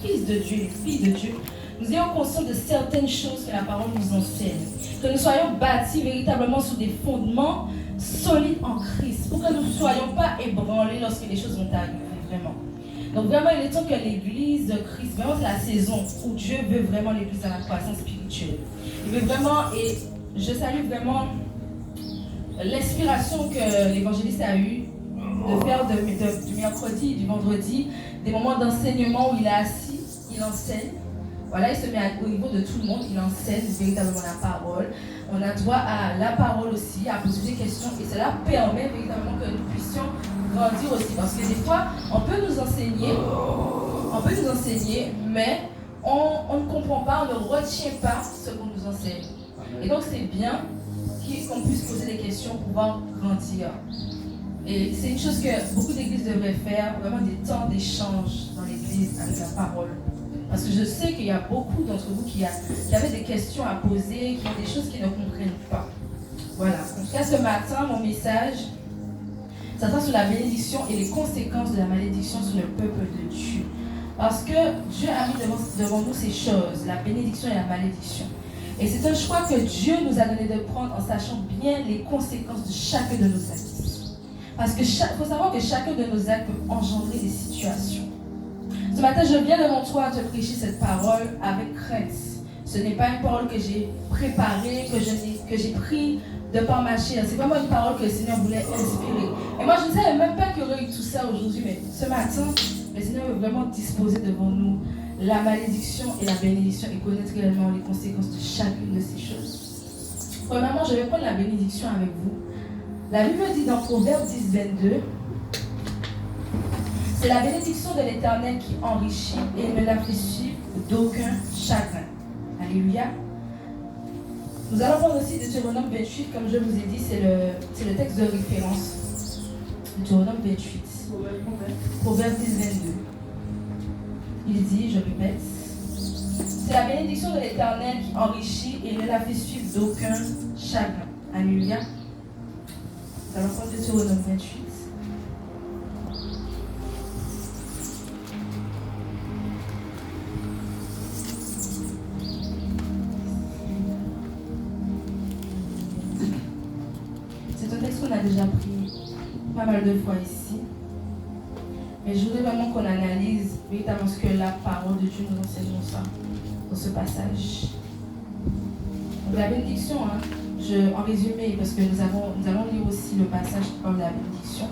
fils de Dieu, les filles de Dieu, nous ayons conscience de certaines choses que la parole nous enseigne. Que nous soyons bâtis véritablement sur des fondements solides en Christ. Pour que nous ne soyons pas ébranlés lorsque les choses vont arriver, vraiment. Donc vraiment, il est temps que l'Église de Christ, vraiment c'est la saison où Dieu veut vraiment l'Église dans la croissance spirituelle. Il veut vraiment, et je salue vraiment l'inspiration que l'évangéliste a eue de faire du mercredi, du vendredi, des moments d'enseignement où il est assis, il enseigne. Voilà, il se met au niveau de tout le monde, il enseigne véritablement la parole. On a droit à la parole aussi, à poser des questions, et cela permet véritablement que nous puissions grandir aussi. Parce que des fois, on peut nous enseigner, mais on ne comprend pas, on ne retient pas ce qu'on nous enseigne. Et donc c'est bien qu'on puisse poser des questions pour pouvoir grandir. Et c'est une chose que beaucoup d'églises devraient faire, vraiment des temps d'échange dans l'église avec la parole. Parce que je sais qu'il y a beaucoup d'entre vous qui avaient des questions à poser, qui ont des choses qu'ils ne comprennent pas. Voilà. En tout cas, ce matin, mon message s'attend sur la bénédiction et les conséquences de la malédiction sur le peuple de Dieu. Parce que Dieu a mis devant nous ces choses, la bénédiction et la malédiction. Et c'est un choix que Dieu nous a donné de prendre en sachant bien les conséquences de chacun de nos actes. Parce qu'il faut savoir que chacun de nos actes peut engendrer des situations. Ce matin, je viens devant toi te prêcher cette parole avec crainte. Ce n'est pas une parole que j'ai préparée, que j'ai pris de par ma chair. C'est vraiment une parole que le Seigneur voulait inspirer. Et moi, je ne savais même pas qu'il y aurait eu tout ça aujourd'hui, mais ce matin, le Seigneur veut vraiment disposer devant nous la malédiction et la bénédiction et connaître réellement les conséquences de chacune de ces choses. Premièrement, je vais prendre la bénédiction avec vous. La Bible dit dans Proverbe 10, 22, c'est la bénédiction de l'Éternel qui enrichit et ne la fait suivre d'aucun chagrin. Alléluia. Nous allons prendre aussi Deutéronome 28, comme je vous ai dit, c'est le texte de référence. Deutéronome 28. Proverbe 10, 22. Il dit, je répète, c'est la bénédiction de l'Éternel qui enrichit et ne la fait suivre d'aucun chagrin. Alléluia. Nous allons prendre Deutéronome 28. C'est un texte qu'on a déjà pris pas mal de fois ici. Mais je voudrais vraiment qu'on analyse véritablement ce que la parole de Dieu nous enseigne dans ce passage. Donc la bénédiction, en résumé, parce que nous allons lire aussi le passage qui parle de la bénédiction.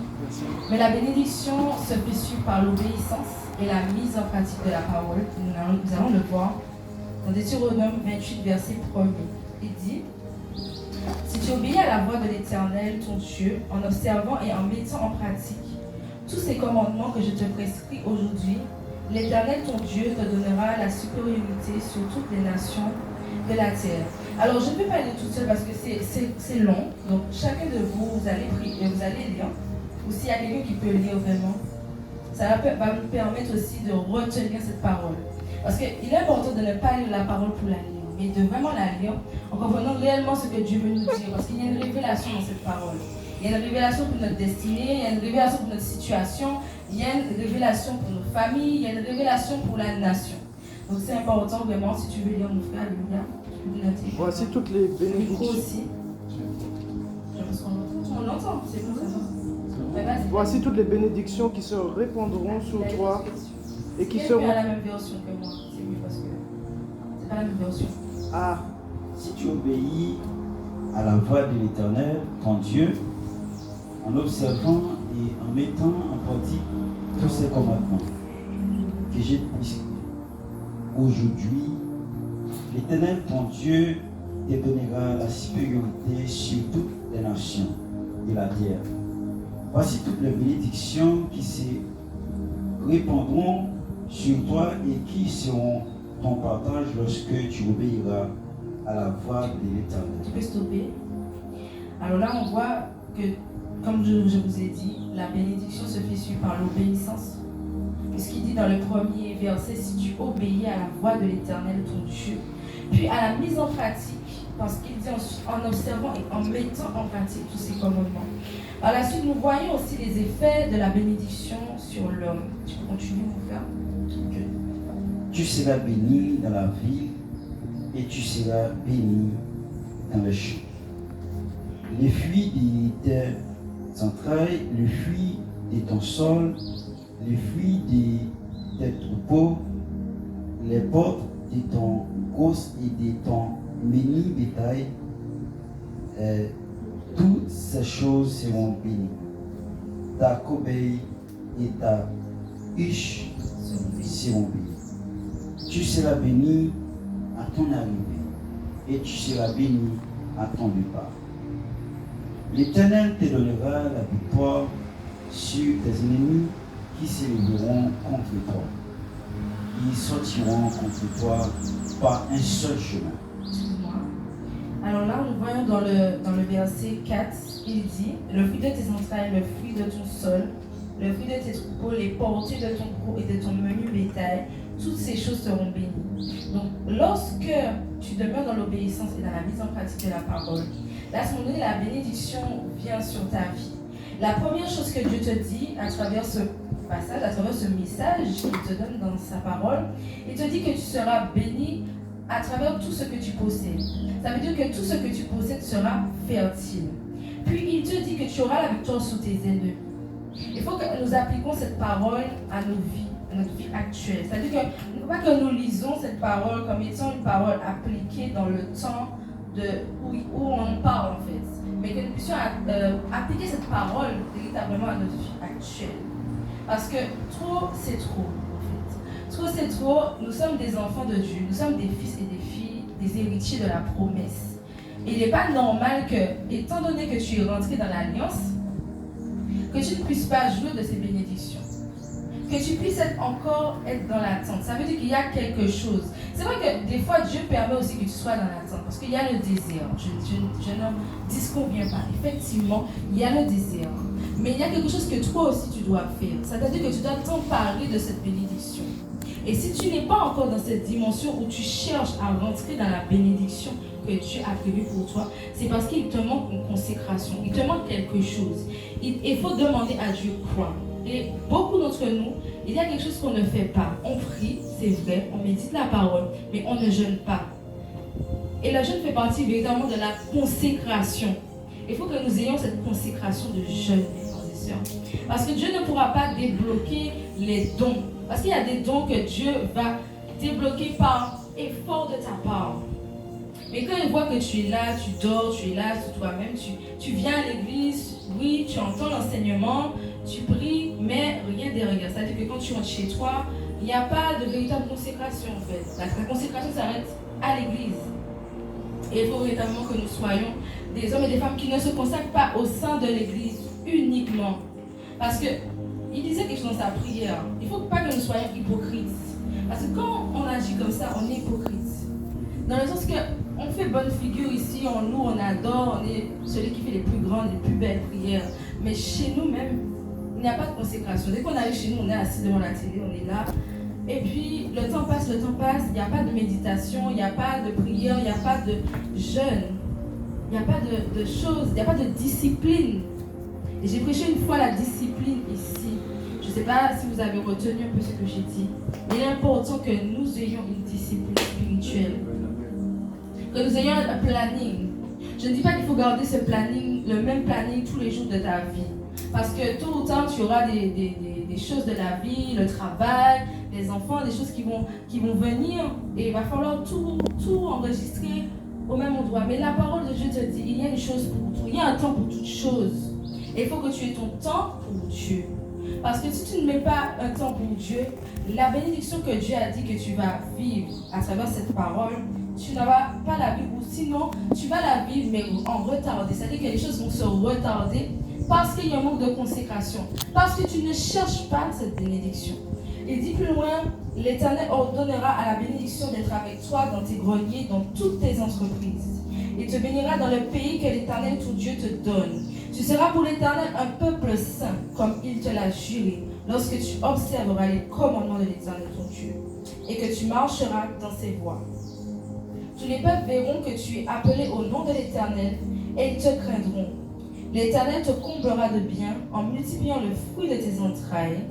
Mais la bénédiction se fait suivre par l'obéissance et la mise en pratique de la parole. Nous allons le voir dans Deutéronome 28, verset 1er. Il dit, si tu obéis à la voix de l'Éternel, ton Dieu, en observant et en mettant en pratique tous ces commandements que je te prescris aujourd'hui, l'Éternel, ton Dieu, te donnera la supériorité sur toutes les nations de la terre. Alors, je ne vais pas lire toute seule parce que c'est long. Donc, chacun de vous, vous allez lire. Ou s'il y a quelqu'un qui peut lire vraiment, ça va nous permettre aussi de retenir cette parole. Parce qu'il est important de ne pas lire la parole pour la lire, mais de vraiment la lire en comprenant réellement ce que Dieu veut nous dire. Parce qu'il y a une révélation dans cette parole. Il y a une révélation pour notre destinée, il y a une révélation pour notre situation, il y a une révélation pour nos familles, il y a une révélation pour la nation. Donc c'est important vraiment, si tu veux lire mon frère, Alléluia, tu peux noter. Voici toutes les bénédictions. Aussi. On l'entend, c'est bon, ça va. Voici toutes les bénédictions qui se répandront sur toi et qui seront. C'est la même version que moi, c'est mieux parce que c'est pas la même version. Ah. Si tu obéis à la voix de l'Éternel, ton Dieu, en observant et en mettant en pratique tous ces commandements que j'ai prescrits aujourd'hui, l'Éternel, ton Dieu, te donnera la supériorité sur toutes les nations de la terre. Voici toutes les bénédictions qui se répandront sur toi et qui seront ton partage lorsque tu obéiras à la voix de l'Éternel. Tu peux stopper. Alors là, on voit que, comme je vous ai dit, la bénédiction se fait suivre par l'obéissance. Puisqu'il dit dans le premier verset, si tu obéis à la voix de l'Éternel, ton Dieu, puis à la mise en pratique, parce qu'il dit en observant et en mettant en pratique tous ces commandements. Par la suite, nous voyons aussi les effets de la bénédiction sur l'homme. Tu peux continuer, mon frère? Okay. Tu seras béni dans la ville et tu seras béni dans le champ. Les fruits de tes entrailles, les fruits de ton sol, les fruits de tes troupeaux, les portes de ton gosse et de ton menu bétail, toutes ces choses seront bénies. Ta corbeille et ta huche seront bénies. Tu seras béni à ton arrivée et tu seras béni à ton départ. L'Éternel te donnera la victoire sur tes ennemis qui s'élèveront contre toi. Ils sortiront contre toi par un seul chemin. Excuse-moi. Alors là, nous voyons dans le verset 4, il dit, le fruit de tes entrailles, le fruit de ton sol, le fruit de tes troupeaux, les portées de ton gros et de ton menu bétail, toutes ces choses seront bénies. Donc, lorsque tu demeures dans l'obéissance et dans la mise en pratique de la parole, là, à ce moment-là, la bénédiction vient sur ta vie. La première chose que Dieu te dit à travers ce passage, à travers ce message qu'il te donne dans sa parole, il te dit que tu seras béni à travers tout ce que tu possèdes. Ça veut dire que tout ce que tu possèdes sera fertile. Puis il te dit que tu auras la victoire sous tes ennemis. Il faut que nous appliquions cette parole à nos vies, à notre vie actuelle. C'est-à-dire que il ne faut pas que nous lisons cette parole comme étant une parole appliquée dans le temps où on en parle en fait. Mais que nous puissions appliquer cette parole véritablement à notre vie actuelle. Parce que trop, c'est trop. En fait. Trop, c'est trop. Nous sommes des enfants de Dieu. Nous sommes des fils et des filles, des héritiers de la promesse. Et il n'est pas normal que, étant donné que tu es rentré dans l'alliance, que tu ne puisses pas jouir de ces bénédictions. Que tu puisses encore être dans l'attente. Ça veut dire qu'il y a quelque chose. C'est vrai que des fois, Dieu permet aussi que tu sois dans l'attente. Parce qu'il y a le désir. Je ne disconviens pas. Effectivement, il y a le désir. Mais il y a quelque chose que toi aussi tu dois faire. C'est-à-dire que tu dois t'emparer de cette bénédiction. Et si tu n'es pas encore dans cette dimension où tu cherches à rentrer dans la bénédiction que Dieu a prévue pour toi, c'est parce qu'il te manque une consécration. Il te manque quelque chose. Il faut demander à Dieu quoi. Et beaucoup d'entre nous, il y a quelque chose qu'on ne fait pas. On prie, c'est vrai, on médite la parole, mais on ne jeûne pas. Et le jeûne fait partie véritablement de la consécration. Il faut que nous ayons cette consécration de jeûne, mes frères et sœurs. Parce que Dieu ne pourra pas débloquer les dons. Parce qu'il y a des dons que Dieu va débloquer par effort de ta part. Mais quand il voit que tu es là, tu dors, tu es là sur toi-même, tu viens à l'église, oui, tu entends l'enseignement, tu pries, mais rien derrière. C'est-à-dire que quand tu rentres chez toi, il n'y a pas de véritable consécration en fait. La consécration s'arrête à l'église. Et il faut véritablement que nous soyons des hommes et des femmes qui ne se consacrent pas au sein de l'église uniquement. Parce que il disait quelque chose dans sa prière. Il ne faut pas que nous soyons hypocrites. Parce que quand on agit comme ça, on est hypocrite. Dans le sens qu'on fait bonne figure ici, on adore, on est celui qui fait les plus grandes, les plus belles prières. Mais chez nous-mêmes, il n'y a pas de consécration. Dès qu'on arrive chez nous, on est assis devant la télé, on est là. Et puis, le temps passe, il n'y a pas de méditation, il n'y a pas de prière, il n'y a pas de jeûne. Il n'y a pas de choses, il n'y a pas de discipline. Et j'ai prêché une fois la discipline ici. Je ne sais pas si vous avez retenu un peu ce que j'ai dit. Mais il est important que nous ayons une discipline spirituelle. Que nous ayons un planning. Je ne dis pas qu'il faut garder ce planning, le même planning tous les jours de ta vie. Parce que tôt ou tard, tu auras des choses de la vie, le travail, les enfants, des choses qui vont venir. Et il va falloir tout enregistrer au même endroit. Mais la parole de Dieu te dit, il y a une chose pour tout. Il y a un temps pour toute chose. Et il faut que tu aies ton temps pour Dieu. Parce que si tu ne mets pas un temps pour Dieu, la bénédiction que Dieu a dit que tu vas vivre à travers cette parole, tu ne vas pas la vivre. Ou sinon, tu vas la vivre mais en retardé. C'est-à-dire que les choses vont se retarder parce qu'il y a un manque de consécration. Parce que tu ne cherches pas cette bénédiction. Il dit plus loin, l'Éternel ordonnera à la bénédiction d'être avec toi dans tes greniers, dans toutes tes entreprises. Il te bénira dans le pays que l'Éternel, ton Dieu, te donne. Tu seras pour l'Éternel un peuple saint, comme il te l'a juré, lorsque tu observeras les commandements de l'Éternel, ton Dieu, et que tu marcheras dans ses voies. Tous les peuples verront que tu es appelé au nom de l'Éternel, et ils te craindront. L'Éternel te comblera de bien en multipliant le fruit de tes entrailles,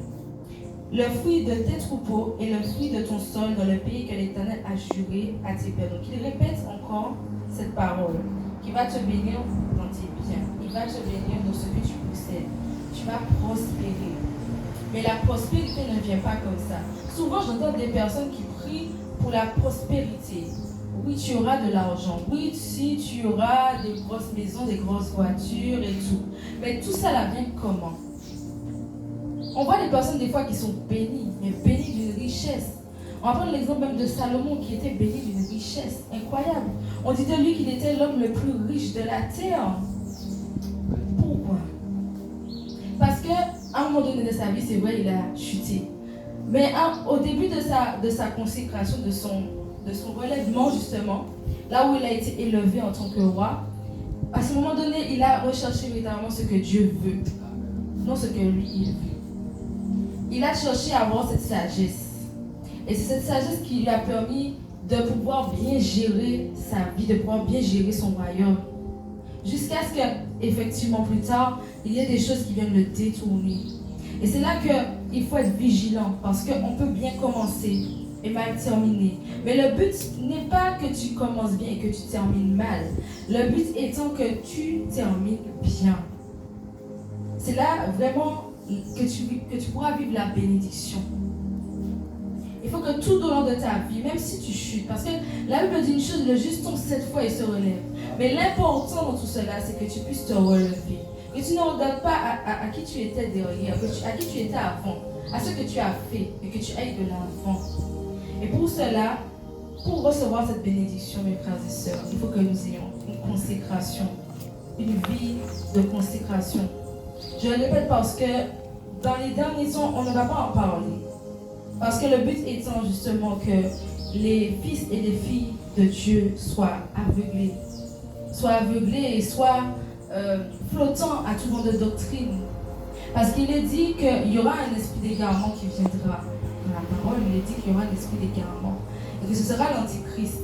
le fruit de tes troupeaux et le fruit de ton sol dans le pays que l'Éternel a juré à tes pères. Donc il répète encore cette parole qui va te bénir dans tes biens, il va te bénir dans ce que tu possèdes. Tu vas prospérer. Mais la prospérité ne vient pas comme ça. Souvent, j'entends des personnes qui prient pour la prospérité. Oui, tu auras de l'argent. Oui, si tu auras des grosses maisons, des grosses voitures et tout. Mais tout ça, là, vient comment? On voit des personnes des fois qui sont bénies, mais bénies d'une richesse. On va prendre l'exemple même de Salomon qui était béni d'une richesse incroyable. On dit de lui qu'il était l'homme le plus riche de la terre. Pourquoi? Parce qu'à un moment donné de sa vie, c'est vrai, il a chuté. Mais au début de sa consécration, de son relèvement justement, là où il a été élevé en tant que roi, à ce moment donné, il a recherché véritablement ce que Dieu veut, non ce que lui il veut. Il a cherché à avoir cette sagesse. Et c'est cette sagesse qui lui a permis de pouvoir bien gérer sa vie, de pouvoir bien gérer son royaume. Jusqu'à ce qu'effectivement plus tard, il y ait des choses qui viennent le détourner. Et c'est là qu'il faut être vigilant parce qu'on peut bien commencer et mal terminer. Mais le but n'est pas que tu commences bien et que tu termines mal. Le but étant que tu termines bien. C'est là vraiment que tu pourras vivre la bénédiction. Il faut que tout au long de ta vie, même si tu chutes, parce que la Bible dit une chose, le juste tombe 7 fois et se relève. Mais l'important dans tout cela, c'est que tu puisses te relever. Que tu ne regardes pas à qui tu étais derrière, à qui tu étais avant, à ce que tu as fait, et que tu ailles de l'avant. Et pour cela, pour recevoir cette bénédiction, mes frères et sœurs, il faut que nous ayons une consécration, une vie de consécration. Je le répète parce que dans les derniers temps, on ne va pas en parler. Parce que le but étant justement que les fils et les filles de Dieu soient aveuglés et soient flottants à tout vent de doctrine. Parce qu'il est dit qu'il y aura un esprit d'égarement qui viendra. Dans la parole, il est dit qu'il y aura un esprit d'égarement. Et que ce sera l'Antichrist.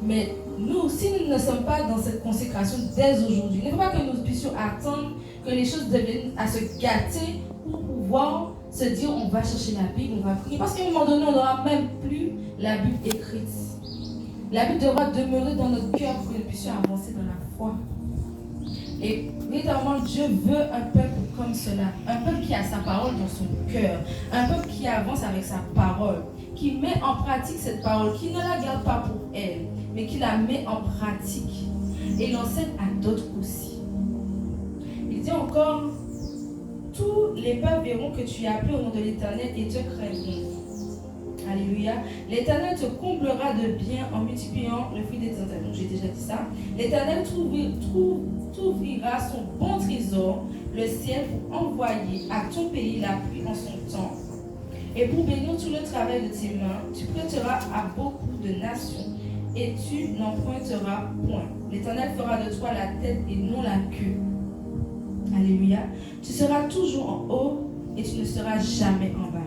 Mais nous, si nous ne sommes pas dans cette consécration dès aujourd'hui, il ne faut pas que nous puissions attendre que les choses deviennent à se gâter pour pouvoir se dire on va chercher la Bible, on va prier. Parce qu'à un moment donné, on n'aura même plus la Bible écrite. La Bible devra demeurer dans notre cœur pour que nous puissions avancer dans la foi. Et véritablement, Dieu veut un peuple comme cela. Un peuple qui a sa parole dans son cœur. Un peuple qui avance avec sa parole. Qui met en pratique cette parole. Qui ne la garde pas pour elle, mais qui la met en pratique. Et l'enseigne à d'autres aussi. Il dit encore, tous les peuples verront que tu es appelé au nom de l'Éternel et te craindront. Alléluia. L'Éternel te comblera de bien en multipliant le fruit des éternels. Donc j'ai déjà dit ça. L'Éternel t'ouvrira son bon trésor, le ciel, pour envoyer à ton pays la pluie en son temps. Et pour bénir tout le travail de tes mains, tu prêteras à beaucoup de nations et tu n'emprunteras point. L'Éternel fera de toi la tête et non la queue. Alléluia. Tu seras toujours en haut et tu ne seras jamais en bas.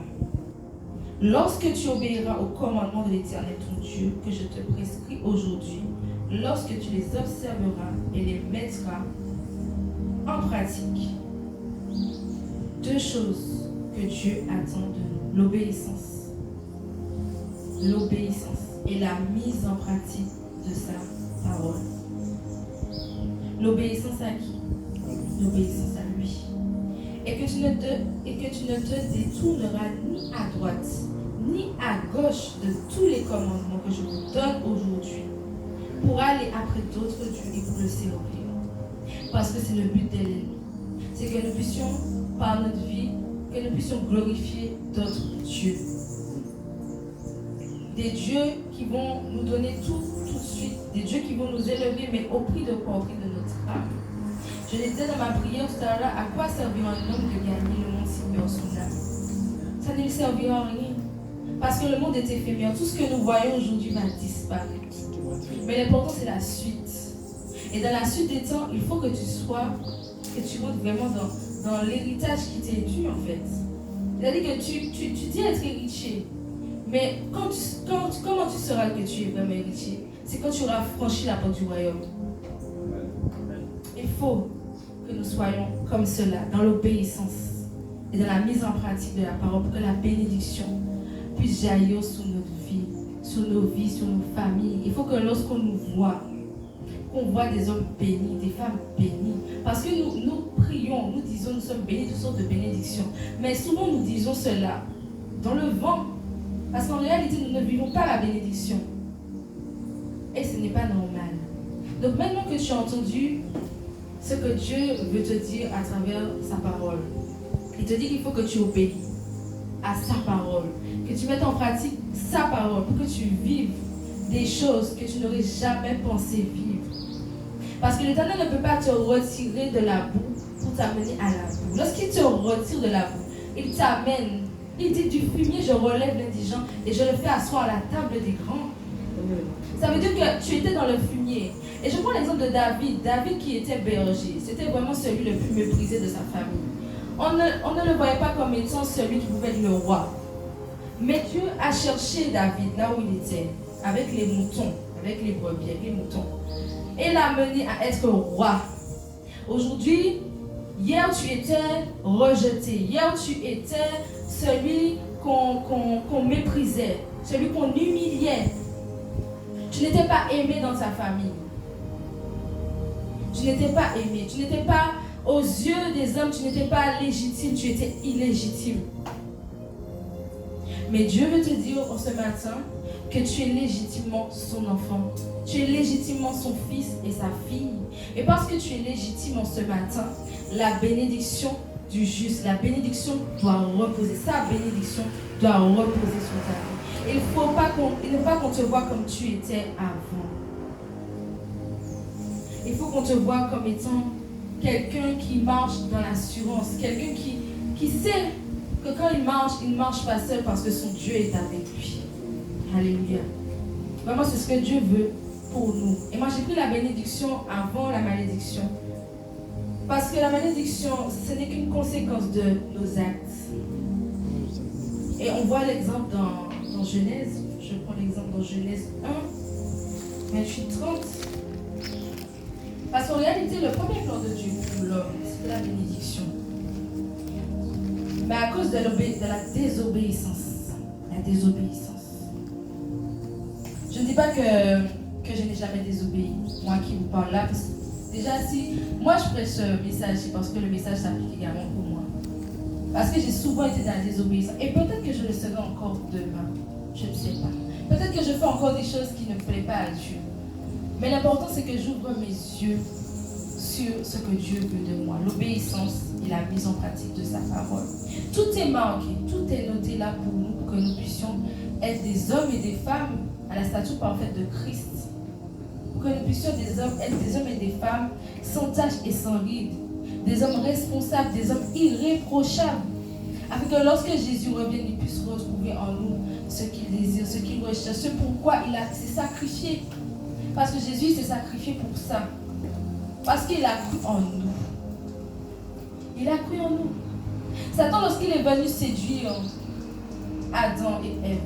Lorsque tu obéiras aux commandements de l'Éternel ton Dieu que je te prescris aujourd'hui, lorsque tu les observeras et les mettras en pratique, 2 choses que Dieu attend de nous: l'obéissance et la mise en pratique de sa parole. L'obéissance à qui? L'obéissance à lui. Et que tu ne te détourneras ni à droite ni à gauche de tous les commandements que je vous donne aujourd'hui pour aller après d'autres dieux et pour le servir. Parce que c'est le but de l'ennemi. C'est que nous puissions, par notre vie, que nous puissions glorifier d'autres dieux. Des dieux qui vont nous donner tout de suite. Des dieux qui vont nous élever, mais au prix de quoi? Au prix de notre âme. Je le disais dans ma prière tout à l'heure, à quoi servira un homme de gagner le monde s'il perd son âme? Ça ne lui servira à rien. Parce que le monde est éphémère. Tout ce que nous voyons aujourd'hui va disparaître. Mais l'important, c'est la suite. Et dans la suite des temps, il faut que tu rentres vraiment dans l'héritage qui t'est dû, en fait. C'est-à-dire que tu dis être héritier. Mais comment tu sauras que tu es vraiment héritier? C'est quand tu auras franchi la porte du royaume. Il faut que nous soyons comme cela, dans l'obéissance. et dans la mise en pratique de la parole pour que la bénédiction puisse jaillir sur notre vie, sur nos vies, sur nos familles. Il faut que lorsqu'on nous voit, qu'on voit des hommes bénis, des femmes bénies. Parce que nous prions, nous disons nous sommes bénis, toutes sortes de bénédictions. Mais souvent nous disons cela dans le vent. Parce qu'en réalité, nous ne vivons pas la bénédiction. Et ce n'est pas normal. Donc maintenant que tu as entendu ce que Dieu veut te dire à travers sa parole, il te dit qu'il faut que tu obéis à sa parole, que tu mettes en pratique sa parole pour que tu vives des choses que tu n'aurais jamais pensé vivre. Parce que l'Éternel ne peut pas te retirer de la boue pour t'amener à la boue. Lorsqu'il te retire de la boue, il t'amène. Il dit du fumier, je relève l'indigent et je le fais asseoir à la table des grands. Ça veut dire que tu étais dans le fumier. Et je prends l'exemple de David. David qui était berger. C'était vraiment celui le plus méprisé de sa famille. On ne le voyait pas comme étant celui qui pouvait être le roi. Mais Dieu a cherché David là où il était, avec les moutons, avec les brebis, avec les moutons. Et l'a amené à être roi. Aujourd'hui, hier tu étais rejeté. Hier tu étais celui qu'on méprisait, celui qu'on humiliait. Tu n'étais pas aimé dans ta famille. Tu n'étais pas aimé. Tu n'étais pas, aux yeux des hommes, tu n'étais pas légitime, tu étais illégitime. Mais Dieu veut te dire en ce matin que tu es légitimement son enfant. Tu es légitimement son fils et sa fille. Et parce que tu es légitime en ce matin, la bénédiction du juste, la bénédiction doit reposer. Sa bénédiction doit reposer sur ta vie. Il ne faut pas qu'on te voie comme tu étais avant. Il faut qu'on te voie comme étant quelqu'un qui marche dans l'assurance, quelqu'un qui sait que quand il marche pas seul parce que son Dieu est avec lui. Alléluia. Vraiment, c'est ce que Dieu veut pour nous. Et moi, j'ai pris la bénédiction avant la malédiction. Parce que la malédiction, ce n'est qu'une conséquence de nos actes. Et on voit l'exemple dans Genèse. Je prends l'exemple dans Genèse 1, 28-30. Parce qu'en réalité, le premier plan de Dieu pour l'homme, c'est la bénédiction. Mais à cause de la désobéissance, je ne dis pas que je n'ai jamais désobéi, moi qui vous parle là. Déjà, si moi je prêche ce message, c'est parce que le message s'applique également pour moi. Parce que j'ai souvent été dans la désobéissance. Et peut-être que je le serai encore demain. Je ne sais pas. Peut-être que je fais encore des choses qui ne plaisent pas à Dieu. Mais l'important, c'est que j'ouvre mes yeux sur ce que Dieu veut de moi. L'obéissance et la mise en pratique de sa parole. Tout est marqué, tout est noté là pour nous, pour que nous puissions être des hommes et des femmes à la stature parfaite de Christ. Pour que nous puissions être des hommes et des femmes sans tache et sans ride. Des hommes responsables, des hommes irréprochables. Afin que lorsque Jésus revienne, il puisse retrouver en nous ce qu'il désire, ce qu'il recherche, ce pourquoi il s'est sacrifié. Parce que Jésus s'est sacrifié pour ça. Parce qu'il a cru en nous. Il a cru en nous. Satan, lorsqu'il est venu séduire Adam et Ève,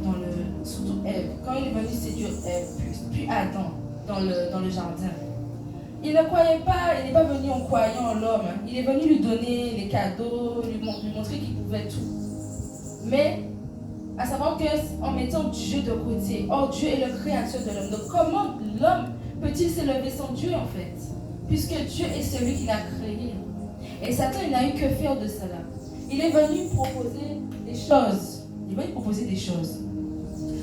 surtout Ève, quand il est venu séduire Ève, puis Adam dans le jardin, il ne croyait pas, il n'est pas venu en croyant en l'homme. Il est venu lui donner les cadeaux, lui montrer qu'il pouvait tout. Mais, à savoir qu'en mettant Dieu de côté, or Dieu est le créateur de l'homme. Donc comment l'homme peut-il s'élever sans Dieu en fait? Puisque Dieu est celui qui l'a créé. Et Satan, il n'a eu que faire de cela. Il est venu proposer des choses. Il est venu proposer des choses.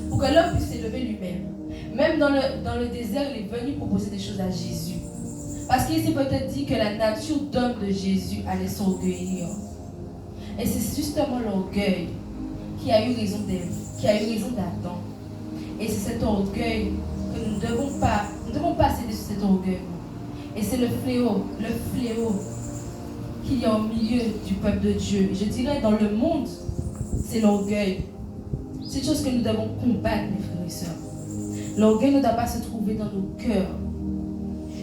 Pour que l'homme puisse s'élever lui-même. Même dans le désert, il est venu proposer des choses à Jésus. Parce qu'il s'est peut-être dit que la nature d'homme de Jésus allait s'orgueillir. Et c'est justement l'orgueil qui a eu raison d'Ève, qui a eu raison d'Adam. Et c'est cet orgueil que nous ne devons pas céder sur cet orgueil. Et c'est le fléau qu'il y a au milieu du peuple de Dieu. Et je dirais dans le monde, c'est l'orgueil. C'est une chose que nous devons combattre, mes frères et sœurs. L'orgueil ne doit pas se trouver dans nos cœurs.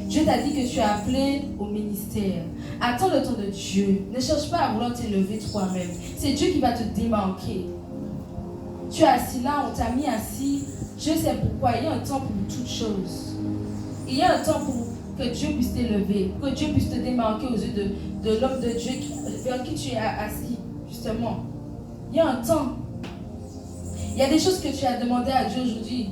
Dieu t'a dit que tu es appelé au ministère. Attends le temps de Dieu. Ne cherche pas à vouloir t'élever toi-même. C'est Dieu qui va te démarquer. Tu es assis là, on t'a mis assis. Dieu sait pourquoi. Il y a un temps pour toutes choses. Il y a un temps pour que Dieu puisse t'élever, que Dieu puisse te démarquer aux yeux de l'homme de Dieu vers qui tu es assis. justement. Il y a un temps. Il y a des choses que tu as demandé à Dieu aujourd'hui.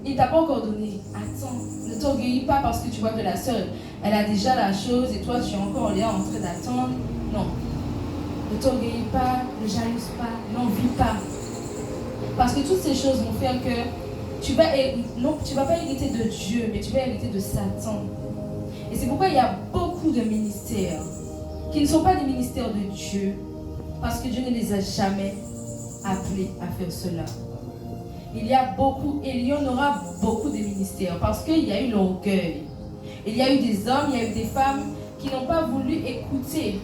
Il ne t'a pas encore donné. Attends, ne t'orgueillis pas parce que tu vois que la sœur, elle a déjà la chose et toi tu es encore là en train d'attendre. Non. Ne t'orgueillis pas, ne jalouse pas, n'envie pas. Parce que toutes ces choses vont faire que tu vas pas hériter de Dieu, mais tu vas hériter de Satan. Et c'est pourquoi il y a beaucoup de ministères qui ne sont pas des ministères de Dieu, parce que Dieu ne les a jamais appelés à faire cela. Il y a beaucoup, et il y en aura beaucoup de ministères, parce qu'il y a eu l'orgueil. Il y a eu des hommes, il y a eu des femmes qui n'ont pas voulu écouter,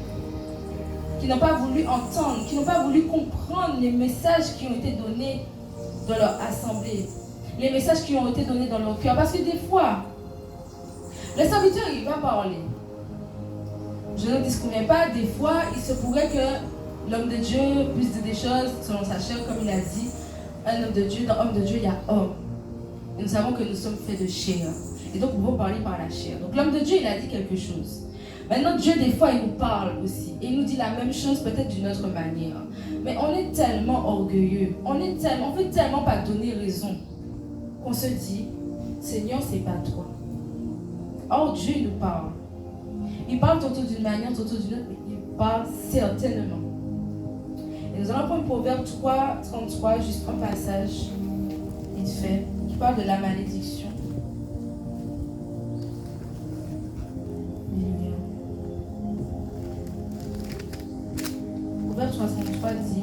qui n'ont pas voulu entendre, qui n'ont pas voulu comprendre les messages qui ont été donnés dans leur assemblée, les messages qui ont été donnés dans leur cœur. Parce que des fois, le serviteur, il va parler. Je ne discrimine pas, des fois, il se pourrait que l'homme de Dieu puisse dire des choses selon sa chair, comme il a dit. Un homme de Dieu, dans homme de Dieu, il y a homme. Et nous savons que nous sommes faits de chair. Et donc, nous pouvons parler par la chair. Donc, l'homme de Dieu, il a dit quelque chose. Maintenant, Dieu, des fois, il nous parle aussi. Et il nous dit la même chose, peut-être d'une autre manière. Mais on est tellement orgueilleux. On ne veut tellement pas donner raison qu'on se dit, Seigneur, c'est pas toi. Or, Dieu, il nous parle. Il parle tantôt d'une manière, tantôt d'une autre, mais il parle certainement. Et nous allons prendre Proverbe 3, 33, juste un passage, vite fait, qui parle de la malédiction. Proverbe 3, 33 dit,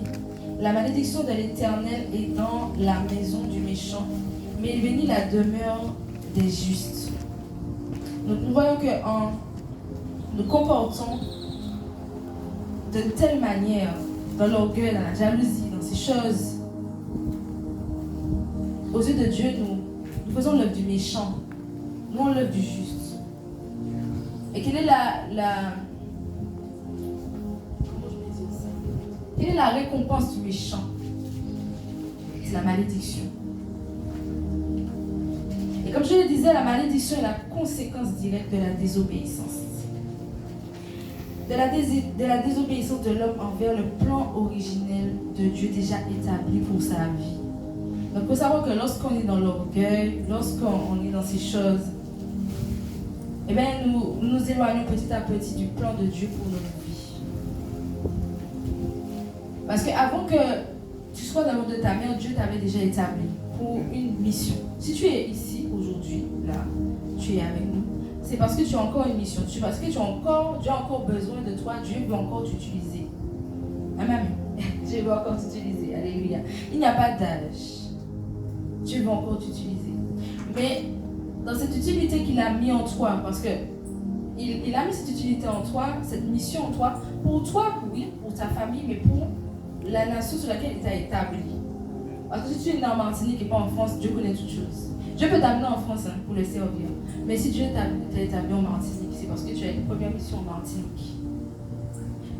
la malédiction de l'Éternel est dans la maison du méchant, mais il bénit la demeure des justes. Donc nous voyons qu'en nous comportons de telle manière, dans l'orgueil, dans la jalousie, dans ces choses, aux yeux de Dieu, nous faisons l'œuvre du méchant, non l'œuvre du juste. Et quelle est quelle est la récompense du méchant? C'est la malédiction. Et comme je le disais, la malédiction est la conséquence directe de la désobéissance. De la désobéissance de l'homme envers le plan originel de Dieu déjà établi pour sa vie. Donc il faut savoir que lorsqu'on est dans l'orgueil, lorsqu'on est dans ces choses, eh bien, nous nous éloignons petit à petit du plan de Dieu pour notre vie. Parce qu'avant que tu sois dans le monde de ta mère, Dieu t'avait déjà établi pour une mission. Si tu es ici aujourd'hui, là, tu es avec nous, c'est parce que tu as encore une mission. Parce que Dieu a encore besoin de toi. Dieu veut encore t'utiliser. Amen. Dieu veut encore t'utiliser. Alléluia. Il n'y a pas d'âge. Dieu veut encore t'utiliser. Mais dans cette utilité qu'il a mis en toi, parce que il a mis cette utilité en toi, cette mission en toi, pour toi, oui, pour ta famille, mais pour la nation sur laquelle il t'a établi. Parce que si tu es né en Martinique et pas en France, Dieu connaît toutes choses. Dieu peut t'amener en France pour le servir. Mais si Dieu t'a établi en Martinique, c'est parce que tu as une première mission en Martinique.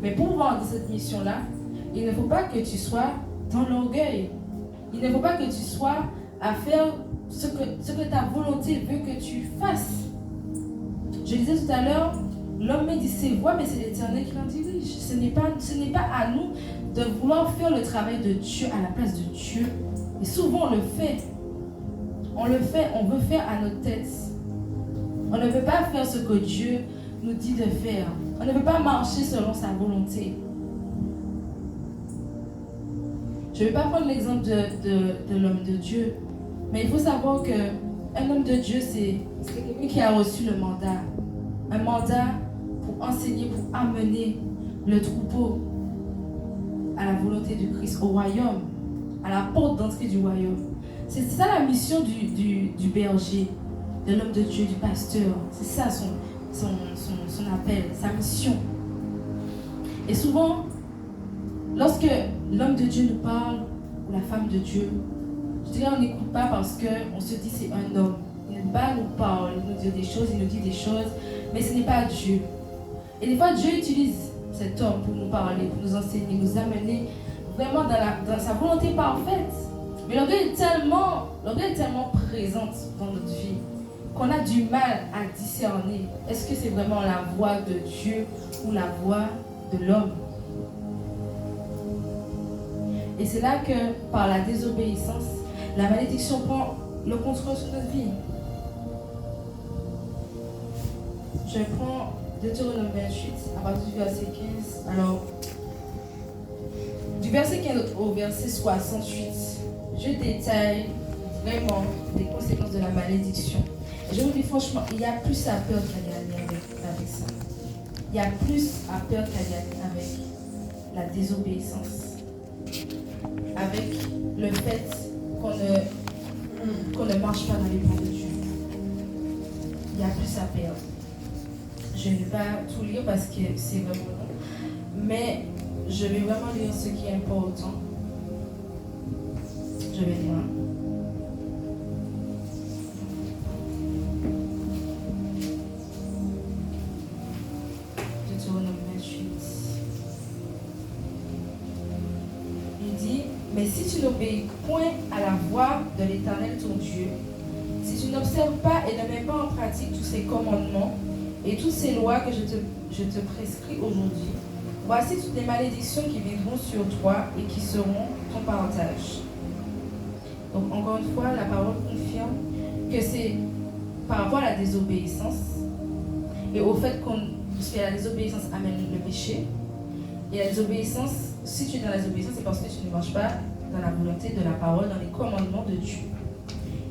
Mais pour voir cette mission-là, il ne faut pas que tu sois dans l'orgueil. Il ne faut pas que tu sois à faire ce que ta volonté veut que tu fasses. Je disais tout à l'heure, l'homme me dit ses voix, mais c'est l'Éternel qui l'en dirige. Ce n'est pas à nous de vouloir faire le travail de Dieu à la place de Dieu. Et souvent on le fait. On veut faire à notre tête. On ne veut pas faire ce que Dieu nous dit de faire. On ne veut pas marcher selon sa volonté. Je ne vais pas prendre l'exemple de l'homme de Dieu, mais il faut savoir qu'un homme de Dieu, c'est quelqu'un qui a reçu le mandat. Un mandat pour enseigner, pour amener le troupeau à la volonté du Christ, au royaume, à la porte d'entrée du royaume. C'est ça la mission du berger, de l'homme de Dieu, du pasteur. C'est ça son appel, sa mission. Et souvent, lorsque l'homme de Dieu nous parle, ou la femme de Dieu, je dirais on n'écoute pas parce qu'on se dit c'est un homme. Il nous parle, il nous dit des choses, mais ce n'est pas Dieu. Et des fois, Dieu utilise cet homme pour nous parler, pour nous enseigner, nous amener vraiment dans sa volonté parfaite. Mais l'orgueil est tellement présente dans notre vie qu'on a du mal à discerner. Est-ce que c'est vraiment la voix de Dieu ou la voix de l'homme? Et c'est là que, par la désobéissance, la malédiction prend le contrôle sur notre vie. Je prends Deutéronome 28, à partir du verset 15. Alors, du verset 15 au verset 68, je détaille vraiment les conséquences de la malédiction. Et je vous dis franchement, il y a plus à perdre qu'à gagner avec ça. Il y a plus à perdre qu'à gagner avec la désobéissance. Avec le fait qu'on ne marche pas dans les plans de Dieu. Il y a plus à perdre. Je ne vais pas tout lire parce que c'est vraiment long. Mais je vais vraiment lire ce qui est important. Je vais lire. Deutéronome 28. Il dit, mais si tu n'obéis point à la voix de l'Éternel ton Dieu, si tu n'observes pas et ne mets pas en pratique tous ses commandements et toutes ces lois que je te prescris aujourd'hui, voici toutes les malédictions qui viendront sur toi et qui seront ton partage. Donc encore une fois, la parole confirme que c'est par rapport à la désobéissance et au fait que la désobéissance amène le péché. Et la désobéissance, si tu es dans la désobéissance, c'est parce que tu ne marches pas dans la volonté de la parole, dans les commandements de Dieu.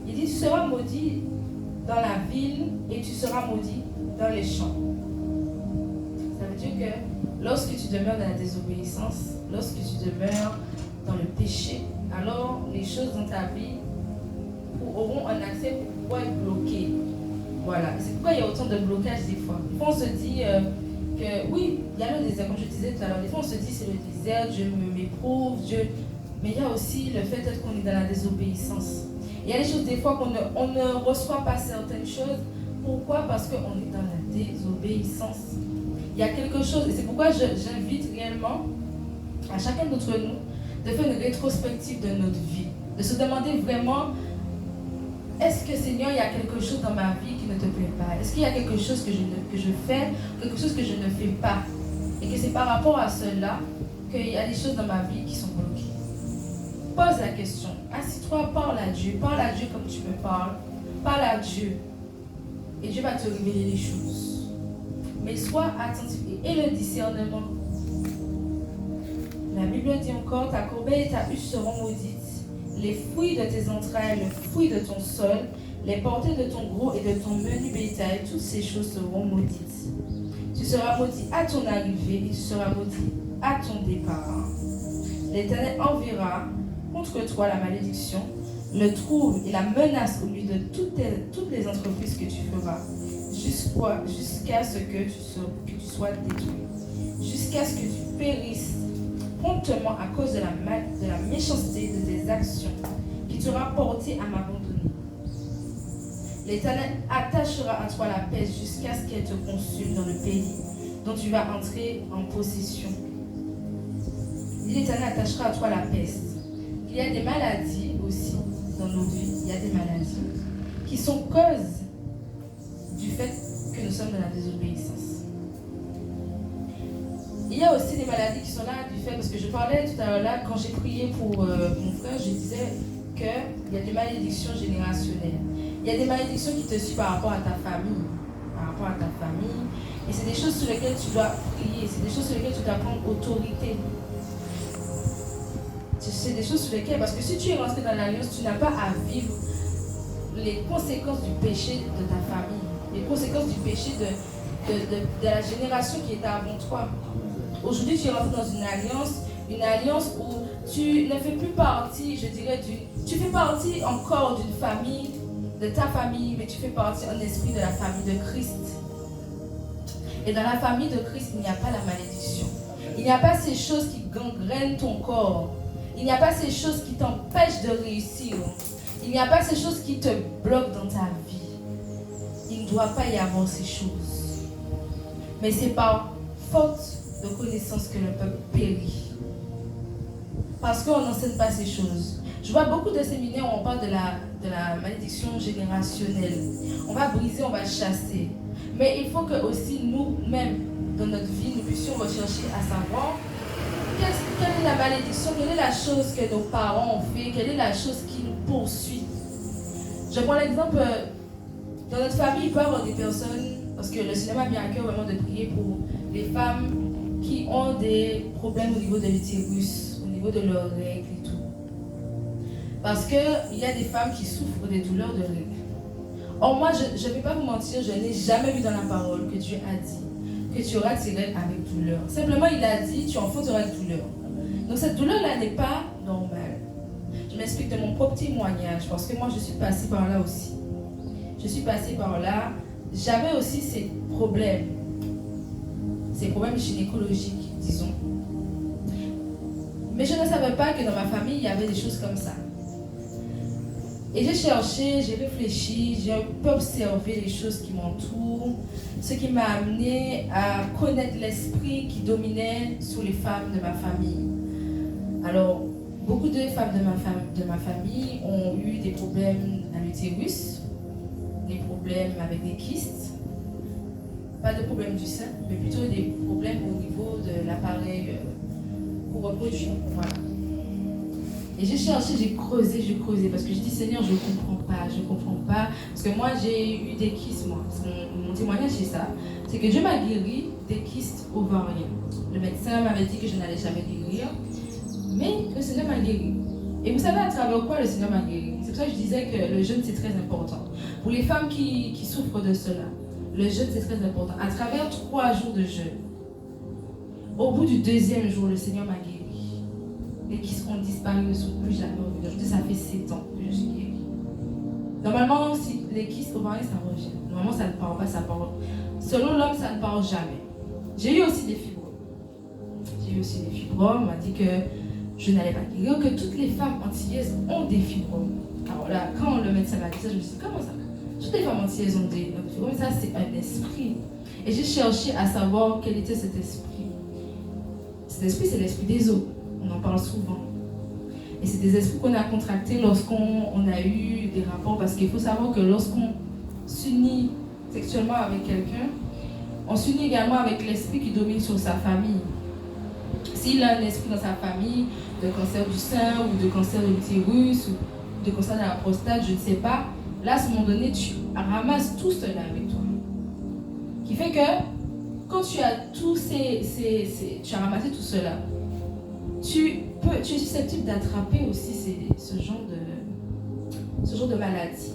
Il dit, tu seras maudit dans la ville et tu seras maudit dans les champs. Ça veut dire que lorsque tu demeures dans la désobéissance, lorsque tu demeures dans le péché, alors les choses dans ta vie auront un accès pour pouvoir être bloquées. Voilà. C'est pourquoi il y a autant de blocages des fois. Des fois on se dit que oui, il y a le désert, comme je disais tout à l'heure. Des fois on se dit c'est le désert, Dieu m'éprouve, Dieu. Mais il y a aussi le fait qu'on est dans la désobéissance. Il y a des choses des fois on ne reçoit pas certaines choses. Pourquoi? Parce qu'on est dans la désobéissance. Il y a quelque chose, et c'est pourquoi j'invite réellement à chacun d'entre nous de faire une rétrospective de notre vie, de se demander vraiment, est-ce que Seigneur, il y a quelque chose dans ma vie qui ne te plaît pas? Est-ce qu'il y a quelque chose que je fais, quelque chose que je ne fais pas? Et que c'est par rapport à cela qu'il y a des choses dans ma vie qui sont bloquées. Pose la question, assis-toi, parle à Dieu comme tu me parles, parle à Dieu. Et Dieu va te révéler les choses. Mais sois attentif et le discernement. La Bible dit encore, ta corbeille et ta huche seront maudites. Les fruits de tes entrailles, le fruit de ton sol, les portées de ton gros et de ton menu bétail, toutes ces choses seront maudites. Tu seras maudit à ton arrivée et tu seras maudit à ton départ. L'Éternel enverra contre toi la malédiction, le trouble et la menace au milieu de toutes les entreprises que tu feras, jusqu'à ce que tu sois détruit, jusqu'à ce que tu périsses promptement à cause de la méchanceté de tes actions qui t'aura porté à m'abandonner. L'Éternel attachera à toi la peste jusqu'à ce qu'elle te consume dans le pays dont tu vas entrer en possession. L'Éternel attachera à toi la peste. Il y a des maladies aussi dans nos vies, il y a des maladies qui sont cause du fait que nous sommes dans la désobéissance. Il y a aussi des maladies qui sont là du fait, parce que je parlais tout à l'heure là, quand j'ai prié pour mon frère, je disais qu'il y a des malédictions générationnelles. Il y a des malédictions qui te suivent par rapport à ta famille. Et c'est des choses sur lesquelles tu dois prier, c'est des choses sur lesquelles tu dois prendre autorité. C'est des choses sur lesquelles, parce que si tu es rentré dans l'alliance, tu n'as pas à vivre les conséquences du péché de ta famille, les conséquences du péché de la génération qui était avant toi. Aujourd'hui, tu es rentré dans une alliance où tu ne fais plus partie, je dirais, tu fais partie encore d'une famille, de ta famille, mais tu fais partie en esprit de la famille de Christ. Et dans la famille de Christ, il n'y a pas la malédiction. Il n'y a pas ces choses qui gangrènent ton corps. Il n'y a pas ces choses qui t'empêchent de réussir. Il n'y a pas ces choses qui te bloquent dans ta vie. Il ne doit pas y avoir ces choses. Mais c'est par faute de connaissance que le peuple périt. Parce qu'on n'enseigne pas ces choses. Je vois beaucoup de séminaires où on parle de la malédiction générationnelle. On va briser, on va chasser. Mais il faut que aussi nous-mêmes, dans notre vie, nous puissions rechercher à savoir quelle est la malédiction, quelle est la chose que nos parents ont fait, quelle est la chose qui nous poursuit. Je prends l'exemple, dans notre famille, il peut y avoir des personnes, parce que le cinéma a mis à cœur vraiment de prier pour les femmes qui ont des problèmes au niveau de l'utérus, au niveau de leurs règles et tout. Parce qu'il y a des femmes qui souffrent des douleurs de règles. Or moi, je ne vais pas vous mentir, je n'ai jamais vu dans la parole que Dieu a dit que tu auras tes règles avec douleur. Simplement, il a dit, tu enfanteras avec douleur. Donc cette douleur-là n'est pas normale. Je m'explique de mon propre témoignage, parce que moi, je suis passée par là aussi. Je suis passée par là. J'avais aussi ces problèmes gynécologiques, disons. Mais je ne savais pas que dans ma famille, il y avait des choses comme ça. Et j'ai cherché, j'ai réfléchi, j'ai un peu observé les choses qui m'entourent, ce qui m'a amené à connaître l'esprit qui dominait sur les femmes de ma famille. Alors, beaucoup de femmes de ma famille ont eu des problèmes à l'utérus, des problèmes avec des kystes, pas de problèmes du sein, mais plutôt des problèmes au niveau de l'appareil pour reproduire. Voilà. Et j'ai cherché, j'ai creusé, parce que je dis Seigneur, je comprends pas. Parce que moi, j'ai eu des kystes, moi. Mon témoignage, c'est ça. C'est que Dieu m'a guéri des kystes ovariens. Le médecin m'avait dit que je n'allais jamais guérir, mais le Seigneur m'a guéri. Et vous savez à travers quoi le Seigneur m'a guéri? C'est pour ça que je disais que le jeûne, c'est très important. Pour les femmes qui souffrent de cela, le jeûne, c'est très important. À travers 3 jours de jeûne, au bout du 2e jour, le Seigneur m'a guéri. Les kystes ont disparu, ne sont plus jamais revenus. Ça fait 7 ans que je suis guérie. Normalement, si les kystes ovariens, ça revient. Normalement, ça ne part pas, ça part. Selon l'homme, ça ne part jamais. J'ai eu aussi des fibromes. On m'a dit que je n'allais pas guérir, que toutes les femmes antillaises ont des fibromes. Alors là, quand le médecin m'a dit ça, je me suis dit, comment ça? Toutes les femmes antillaises ont des fibromes. Ça, c'est un esprit. Et j'ai cherché à savoir quel était cet esprit. Cet esprit, c'est l'esprit des eaux. On en parle souvent. Et c'est des esprits qu'on a contractés lorsqu'on a eu des rapports. Parce qu'il faut savoir que lorsqu'on s'unit sexuellement avec quelqu'un, on s'unit également avec l'esprit qui domine sur sa famille. S'il a un esprit dans sa famille de cancer du sein ou de cancer de l'utérus ou de cancer de la prostate, je ne sais pas, là à ce moment donné, tu ramasses tout cela avec toi. Qui fait que quand tu as tu as ramassé tout cela, tu es susceptible d'attraper aussi ce genre de maladie.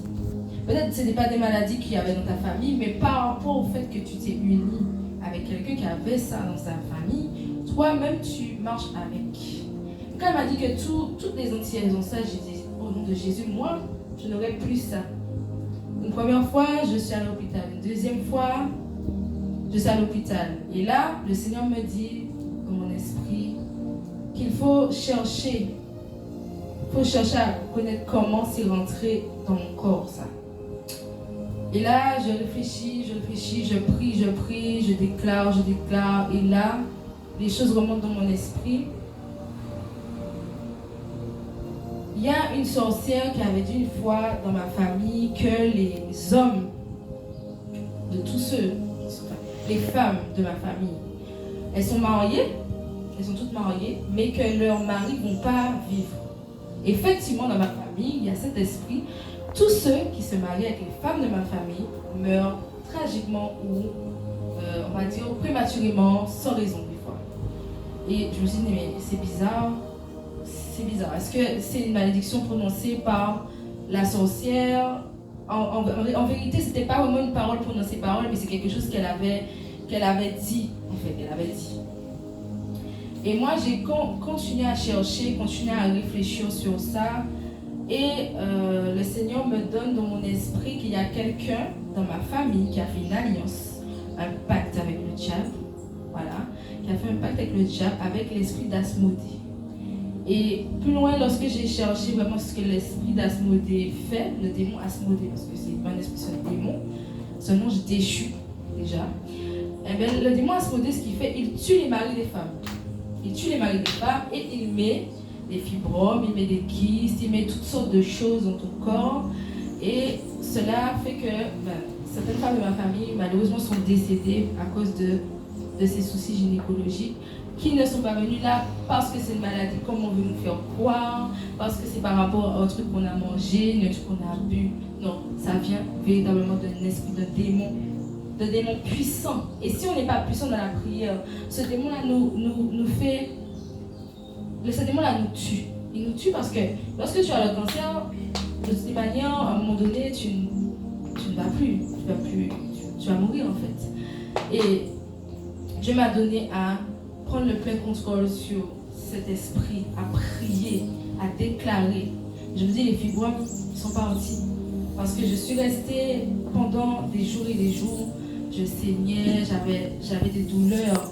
Peut-être que ce n'est pas des maladies qu'il y avait dans ta famille, mais par rapport au fait que tu t'es uni avec quelqu'un qui avait ça dans sa famille, toi-même tu marches avec. Quand elle m'a dit que toutes les Antillaises ont ça, j'ai dit, au nom de Jésus, moi, je n'aurai plus ça. Une première fois, je suis à l'hôpital. Une deuxième fois, je suis à l'hôpital. Et là, le Seigneur me dit, dans mon esprit, qu'il faut chercher à connaître comment c'est rentré dans mon corps, ça. Et là, je réfléchis, je prie, je déclare. Et là, les choses remontent dans mon esprit. Il y a une sorcière qui avait dit une fois dans ma famille que les hommes de tous ceux, les femmes de ma famille, elles sont toutes mariées, mais que leurs maris ne vont pas vivre. Effectivement, dans ma famille, il y a cet esprit. Tous ceux qui se marient avec les femmes de ma famille meurent tragiquement ou, on va dire, prématurément, sans raison des fois. Et je me suis dit, mais c'est bizarre. Est-ce que c'est une malédiction prononcée par la sorcière? En vérité, ce n'était pas vraiment une parole prononcée par elle, mais c'est quelque chose qu'elle avait dit, en fait, elle avait dit. Et moi, j'ai continué à chercher, continué à réfléchir sur ça. Et le Seigneur me donne dans mon esprit qu'il y a quelqu'un dans ma famille qui a fait une alliance, un pacte avec le diable, voilà, qui a fait un pacte avec le diable, avec l'esprit d'Asmodée. Et plus loin, lorsque j'ai cherché vraiment ce que l'esprit d'Asmodée fait, le démon Asmodée, parce que c'est pas un esprit, c'est un démon, c'est un ange déchu déjà. Et bien, le démon Asmodée, ce qu'il fait, il tue les maris des femmes. Il tue les maris des femmes et il met des fibromes, il met des kystes, il met toutes sortes de choses dans ton corps. Et cela fait que certaines femmes de ma famille, malheureusement, sont décédées à cause de de ces soucis gynécologiques qui ne sont pas venus là parce que c'est une maladie comme on veut nous faire croire, parce que c'est par rapport au truc qu'on a mangé, le truc qu'on a bu. Non, ça vient véritablement d'un esprit, d'un démon puissant. Et si on n'est pas puissant dans la prière, ce démon-là nous fait... Ce démon-là nous tue. Il nous tue parce que lorsque tu as le cancer, de toute manière, à un moment donné, tu ne vas plus. Tu vas mourir en fait. Et Dieu m'a donné à prendre le plein contrôle sur cet esprit, à prier, à déclarer. Je vous dis, les fibromes sont partis. Parce que je suis restée pendant des jours et des jours. Je saignais, j'avais des douleurs.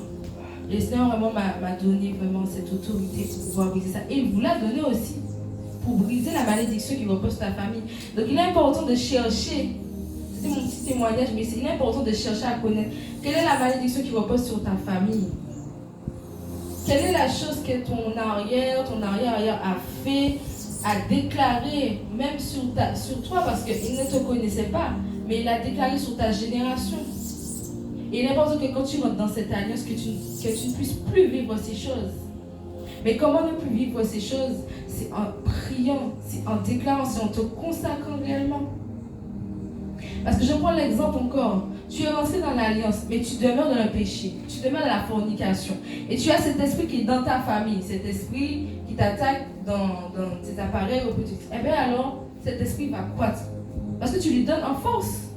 Et le Seigneur vraiment m'a donné vraiment cette autorité pour pouvoir briser ça. Et il vous l'a donné aussi pour briser la malédiction qui repose sur ta famille. Donc il est important de chercher. C'était mon petit témoignage, mais il est important de chercher à connaître quelle est la malédiction qui repose sur ta famille. Quelle est la chose que ton arrière a fait, a déclaré, même sur toi, parce qu'il ne te connaissait pas, mais il a déclaré sur ta génération. Et il est important que quand tu rentres dans cette alliance, que tu ne puisses plus vivre ces choses. Mais comment ne plus vivre ces choses? C'est en priant, c'est en déclarant, c'est en te consacrant réellement. Parce que je prends l'exemple encore. Tu es rentré dans l'alliance, mais tu demeures dans le péché. Tu demeures dans la fornication. Et tu as cet esprit qui est dans ta famille. Cet esprit qui t'attaque dans tes appareils reproductifs. Eh bien alors, cet esprit va croître. Parce que tu lui donnes en force.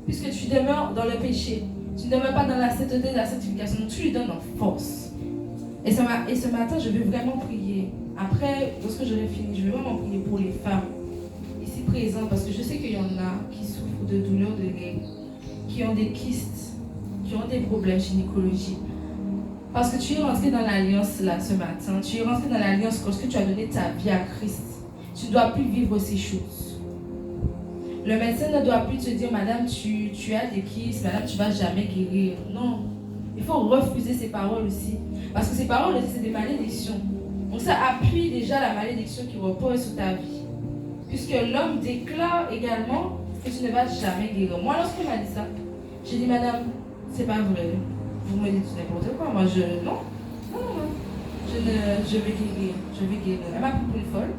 Puisque tu demeures dans le péché. Tu ne demeures pas dans la sainteté, de la sanctification. Tu lui donnes en force. Et ce matin, je vais vraiment prier. Après, lorsque j'aurai fini, je vais vraiment prier pour les femmes ici présentes. Parce que je sais qu'il y en a qui souffrent de douleurs de règles, qui ont des kystes, qui ont des problèmes gynécologiques. Parce que tu es rentré dans l'alliance là ce matin. Tu es rentré dans l'alliance lorsque tu as donné ta vie à Christ. Tu ne dois plus vivre ces choses. Le médecin ne doit plus te dire, madame, tu as des kystes, madame, tu ne vas jamais guérir. Non. Il faut refuser ces paroles aussi. Parce que ces paroles aussi, c'est des malédictions. Donc ça appuie déjà la malédiction qui repose sur ta vie. Puisque l'homme déclare également que tu ne vas jamais guérir. Moi, lorsqu'on m'a dit ça, j'ai dit, madame, c'est pas vrai. Vous me dites n'importe quoi. Moi, non. Je vais guérir. Je vais guérir. Elle m'a pris pour une folle.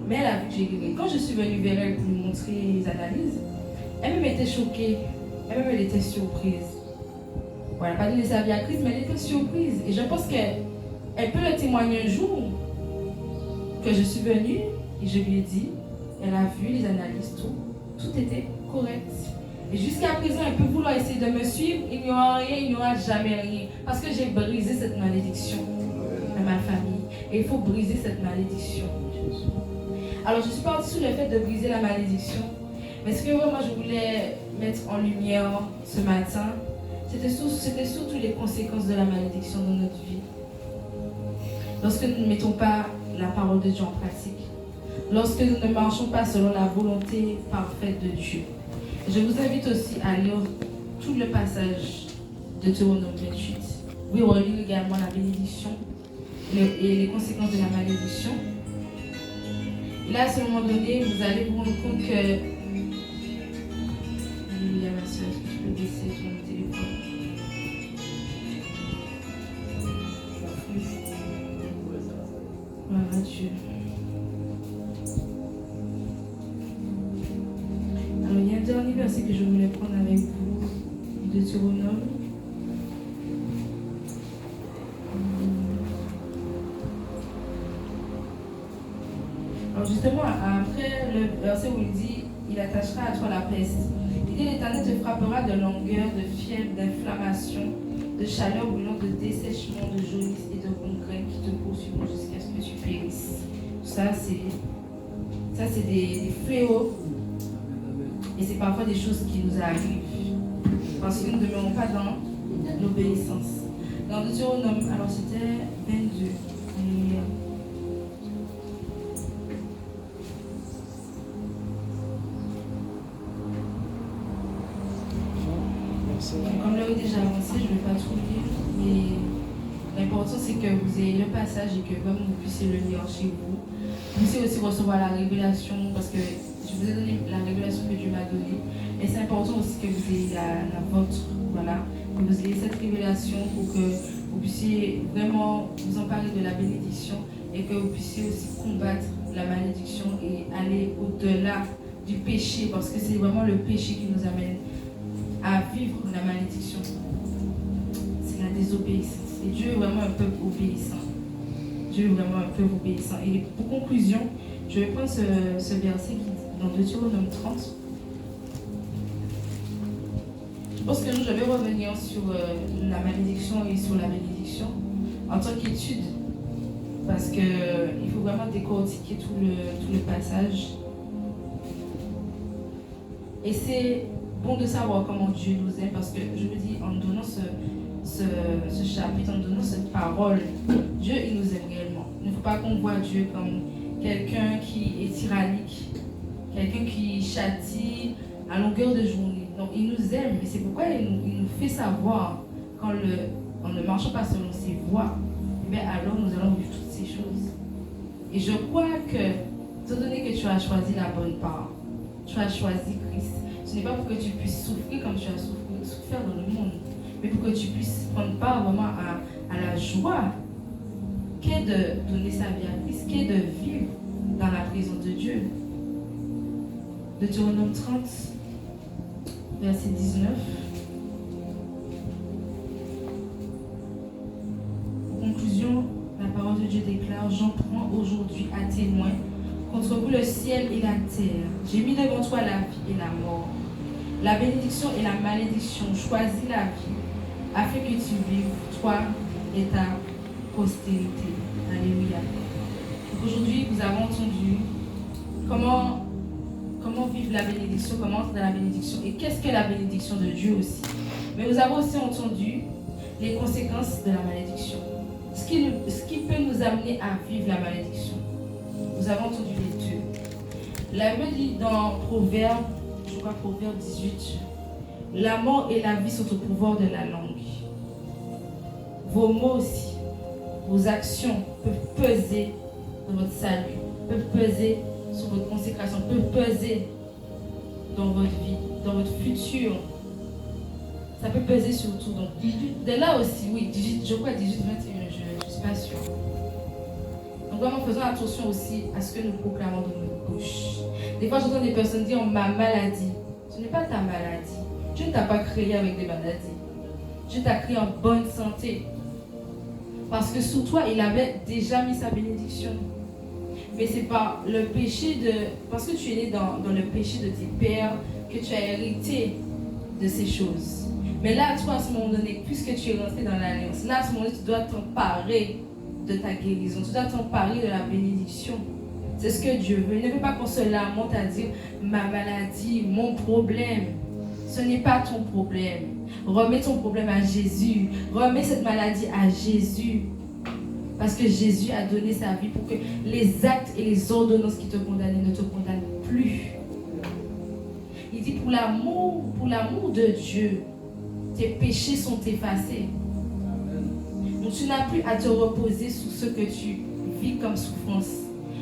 Mais elle a vu que j'ai guéri. Quand je suis venue vers elle pour lui montrer les analyses, elle-même était choquée. Elle-même, elle était surprise. Bon, elle n'a pas donné sa vie à Christ, mais elle était surprise. Et je pense qu'elle peut le témoigner un jour que je suis venue et je lui ai dit, elle a vu les analyses, tout était correct. Et jusqu'à présent, elle peut vouloir essayer de me suivre, il n'y aura rien, il n'y aura jamais rien. Parce que j'ai brisé cette malédiction dans ma famille. Et il faut briser cette malédiction. Alors, je suis partie sur le fait de briser la malédiction. Mais ce que moi, je voulais mettre en lumière ce matin, c'était surtout les conséquences de la malédiction dans notre vie. Lorsque nous ne mettons pas la parole de Dieu en pratique. Lorsque nous ne marchons pas selon la volonté parfaite de Dieu. Je vous invite aussi à lire tout le passage de Deutéronome 28. Oui, on lit également la bénédiction et les conséquences de la malédiction. Et là, à ce moment donné, vous allez vous rendre compte que... Alléluia, ma soeur, est-ce que je peux baisser mon téléphone? Voilà, Dieu. Alors, il y a un dernier verset que je voulais prendre avec vous, de Deutéronome. Alors justement, après le verset où il dit, il attachera à toi la peste. Il dit, l'Éternel te frappera de langueur, de fièvre, d'inflammation, de chaleur brûlante, de dessèchement, de jaunisse et de congrès qui te poursuivront jusqu'à ce que tu périsses. Ça, c'est des fléaux. Et c'est parfois des choses qui nous arrivent. Parce que nous ne demeurons pas dans l'obéissance. Dans Deutéronome, alors c'était 22. Comme l'heure est déjà avancée, je ne vais pas tout lire, mais l'important c'est que vous ayez le passage et que comme vous puissiez le lire chez vous. Vous puissiez aussi recevoir la révélation parce que je vous ai donné la révélation que Dieu m'a donnée. Et c'est important aussi que vous ayez la vôtre, voilà, que vous ayez cette révélation pour que vous puissiez vraiment vous emparer de la bénédiction et que vous puissiez aussi combattre la malédiction et aller au-delà du péché, parce que c'est vraiment le péché qui nous amène à vivre la malédiction. C'est la désobéissance. Et Dieu est vraiment un peuple obéissant. Dieu est vraiment un peuple obéissant. Et pour conclusion, je vais prendre ce verset qui est dans Deutéronome 30. Je pense que je vais revenir sur la malédiction et sur la bénédiction en tant qu'étude, parce qu'il faut vraiment décortiquer tout le passage. Et c'est bon de savoir comment Dieu nous aime, parce que je me dis, en donnant ce chapitre, en donnant cette parole, Dieu, il nous aime réellement. Il ne faut pas qu'on voit Dieu comme quelqu'un qui est tyrannique, quelqu'un qui châtie à longueur de journée. Donc, il nous aime, et c'est pourquoi il nous fait savoir qu'en ne marchant pas selon ses voies, eh bien, alors nous allons vivre toutes ces choses. Et je crois que, étant donné que tu as choisi la bonne part, tu as choisi Christ, ce n'est pas pour que tu puisses souffrir comme tu as souffert dans le monde, mais pour que tu puisses prendre part vraiment à la joie qu'est de donner sa vie à Christ, qu'est de vivre dans la présence de Dieu. Deutéronome 30, verset 19. En conclusion, la parole de Dieu déclare: j'en prends aujourd'hui à témoin contre vous le ciel et la terre. J'ai mis devant toi la vie et la mort, la bénédiction et la malédiction. Choisis la vie, afin que tu vives, toi et ta postérité. Alléluia. Donc aujourd'hui, nous avons entendu comment vivre la bénédiction, comment entrer dans la bénédiction, et qu'est-ce que la bénédiction de Dieu aussi. Mais nous avons aussi entendu les conséquences de la malédiction, ce qui peut nous amener à vivre la malédiction. Nous avons entendu les deux. La Bible dit dans Proverbe, je crois Proverbe 18, la mort et la vie sont au pouvoir de la langue. Vos mots aussi, vos actions peuvent peser dans votre salut, peuvent peser sur votre consécration, peuvent peser dans votre vie, dans votre futur. Ça peut peser sur tout. Donc, de là aussi, oui, je crois 18, 21, je ne suis pas sûre. Donc vraiment, faisons attention aussi à ce que nous proclamons dans notre bouche. Des fois, j'entends des personnes dire ma maladie. Ce n'est pas ta maladie. Dieu ne t'a pas créé avec des maladies. Dieu t'a créé en bonne santé. Parce que sur toi, il avait déjà mis sa bénédiction. Mais c'est par le péché parce que tu es né dans le péché de tes pères que tu as hérité de ces choses. Mais là, toi, à ce moment donné, puisque tu es rentré dans l'alliance, là, à ce moment donné, tu dois t'emparer de ta guérison. Tu dois t'emparer de la bénédiction. C'est ce que Dieu veut. Il ne veut pas qu'on se lamente à dire ma maladie, mon problème. Ce n'est pas ton problème. Remets ton problème à Jésus. Remets cette maladie à Jésus. Parce que Jésus a donné sa vie pour que les actes et les ordonnances qui te condamnaient ne te condamnent plus. Il dit pour l'amour de Dieu, tes péchés sont effacés. Donc tu n'as plus à te reposer sur ce que tu vis comme souffrance.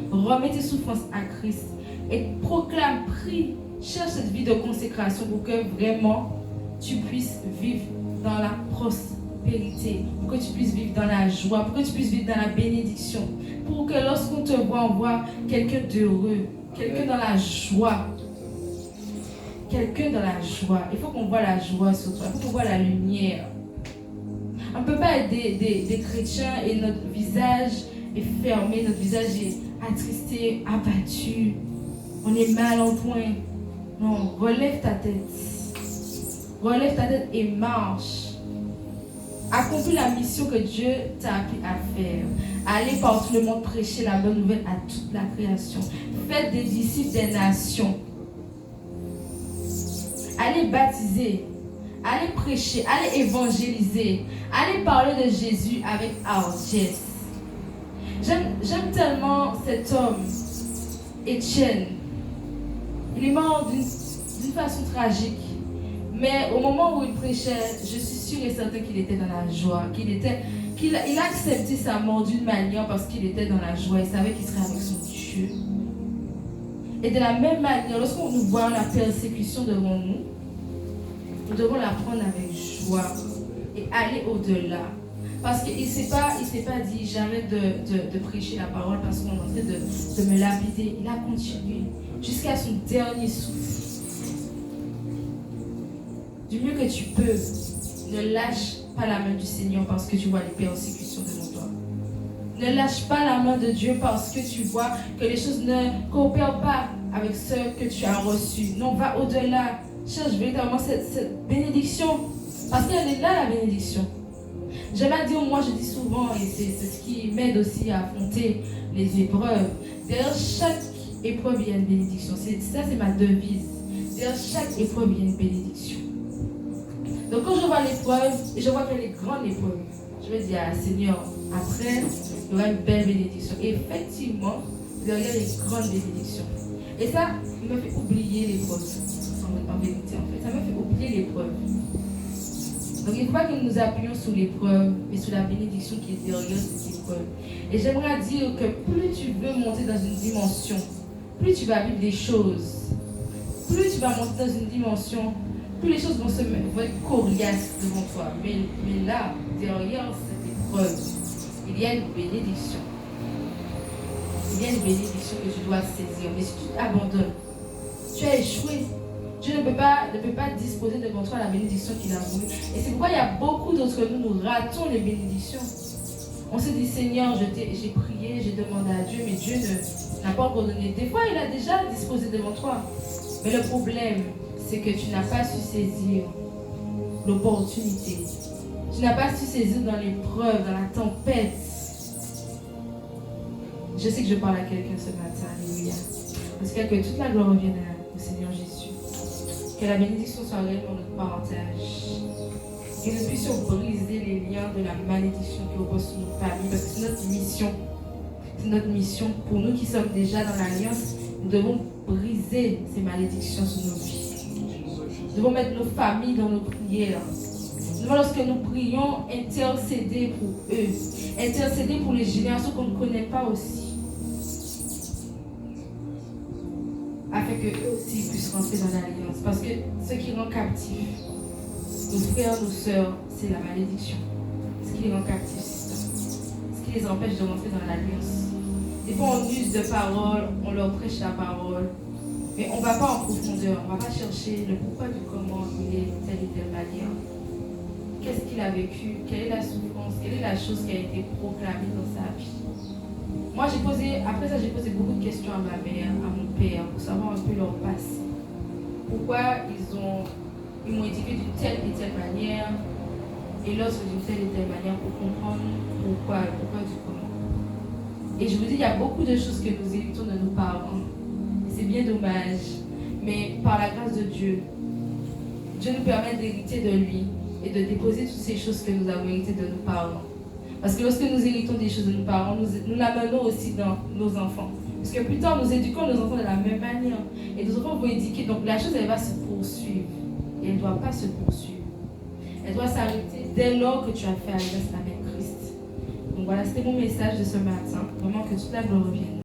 Remets tes souffrances à Christ et proclame, prie, cherche cette vie de consécration pour que vraiment tu puisses vivre dans la prospérité, pour que tu puisses vivre dans la joie, pour que tu puisses vivre dans la bénédiction, pour que lorsqu'on te voit, on voit quelqu'un d'heureux, quelqu'un dans la joie. Quelqu'un dans la joie. Il faut qu'on voit la joie sur toi, il faut qu'on voit la lumière. On ne peut pas être des chrétiens et notre visage est fermé, notre visage est attristé, abattu. On est mal en point. Non, relève ta tête. Relève ta tête et marche. Accomplis la mission que Dieu t'a appris à faire. Allez par tout le monde prêcher la bonne nouvelle à toute la création. Faites des disciples des nations. Allez baptiser. Allez prêcher. Allez évangéliser. Allez parler de Jésus avec hardiesse. J'aime tellement cet homme, Étienne. Il est mort d'une façon tragique. Mais au moment où il prêchait, je suis sûre et certaine qu'il était dans la joie. Il a accepté sa mort d'une manière parce qu'il était dans la joie. Il savait qu'il serait avec son Dieu. Et de la même manière, lorsqu'on nous voit la persécution devant nous, nous devons la prendre avec joie et aller au-delà. Parce qu'il ne s'est pas dit j'arrête de prêcher la parole parce qu'on est en train de me lapider. Il a continué jusqu'à son dernier souffle. Du mieux que tu peux, ne lâche pas la main du Seigneur parce que tu vois les persécutions devant toi. Ne lâche pas la main de Dieu parce que tu vois que les choses ne coopèrent pas avec ce que tu as reçu. Non, va au-delà. Cherche véritablement cette bénédiction. Parce qu'elle est là, la bénédiction. J'aime à dire, moi je dis souvent, et c'est ce qui m'aide aussi à affronter les épreuves. Derrière chaque épreuve, il y a une bénédiction. Ça, c'est ma devise. Derrière chaque épreuve, il y a une bénédiction. Donc quand je vois l'épreuve, et je vois qu'elle est grande l'épreuve, je me dis, ah Seigneur, après, il y aura une belle bénédiction. Et effectivement, derrière les grandes bénédictions. Et ça, il me fait oublier l'épreuve. En vérité, en fait, ça me fait oublier l'épreuve. Donc il ne faut pas que nous nous appuyions sur l'épreuve, mais sur la bénédiction qui est derrière cette épreuve. Et j'aimerais dire que plus tu veux monter dans une dimension, plus tu vas vivre des choses, plus tu vas monter dans une dimension, plus les choses vont être coriaces devant toi. Mais là, derrière cette épreuve, il y a une bénédiction. Il y a une bénédiction que tu dois saisir. Mais si tu t'abandonnes, tu as échoué. Dieu ne peut pas disposer devant toi la bénédiction qu'il a voulu. Et c'est pourquoi il y a beaucoup d'entre nous, nous ratons les bénédictions. On se dit, Seigneur, j'ai prié, j'ai demandé à Dieu, mais Dieu n'a pas encore donné. Des fois, il a déjà disposé devant toi. Mais le problème, c'est que tu n'as pas su saisir l'opportunité. Tu n'as pas su saisir dans l'épreuve, dans la tempête. Je sais que je parle à quelqu'un ce matin, alléluia. Parce que toute la gloire revienne au Seigneur Jésus. Que la bénédiction soit réellement notre parentage. Que nous puissions briser les liens de la malédiction qui repose sur nos familles. Parce que c'est notre mission. C'est notre mission. Pour nous qui sommes déjà dans l'alliance, nous devons briser ces malédictions sur nos vies. Nous devons mettre nos familles dans nos prières. Nous devons, lorsque nous prions, intercéder pour eux. Intercéder pour les générations qu'on ne connaît pas aussi. Afin qu'eux aussi puissent rentrer dans l'alliance. Parce que ce qui rend captifs, nos frères, nos sœurs, c'est la malédiction. Ce qui les rend captifs, c'est ça. Ce qui les empêche de rentrer dans l'alliance. Des fois, on use de paroles, on leur prêche la parole, mais on ne va pas en profondeur. On ne va pas chercher le pourquoi du comment il est de telle et telle manière. Qu'est-ce qu'il a vécu? Quelle est la souffrance? Quelle est la chose qui a été proclamée dans sa vie? Moi, après ça, j'ai posé beaucoup de questions à ma mère, à mon père, pour savoir un peu leur passé. Pourquoi ils m'ont éduqué d'une telle et telle manière, et l'autre d'une telle et telle manière, pour comprendre pourquoi du comment. Et je vous dis, il y a beaucoup de choses que nous héritons de nos parents. C'est bien dommage, mais par la grâce de Dieu, Dieu nous permet d'hériter de lui et de déposer toutes ces choses que nous avons héritées de nos parents. Parce que lorsque nous héritons des choses de nos parents, nous l'amenons aussi dans nos enfants. Parce que plus tard, nous éduquons nos enfants de la même manière. Et nos enfants vont éduquer. Donc la chose, elle va se poursuivre. Et elle ne doit pas se poursuivre. Elle doit s'arrêter dès lors que tu as fait alliance avec Christ. Donc voilà, c'était mon message de ce matin. Vraiment que toute la gloire revienne.